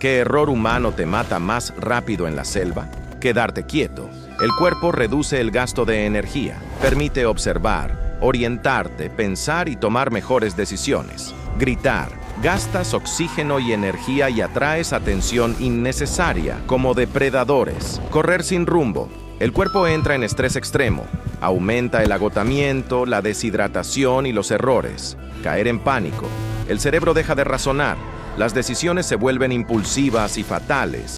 ¿Qué error humano te mata más rápido en la selva? Quedarte quieto. El cuerpo reduce el gasto de energía, permite observar, orientarte, pensar y tomar mejores decisiones. Gritar. Gastas oxígeno y energía y atraes atención innecesaria, como depredadores. Correr sin rumbo. El cuerpo entra en estrés extremo. Aumenta el agotamiento, la deshidratación y los errores. Caer en pánico. El cerebro deja de razonar. Las decisiones se vuelven impulsivas y fatales.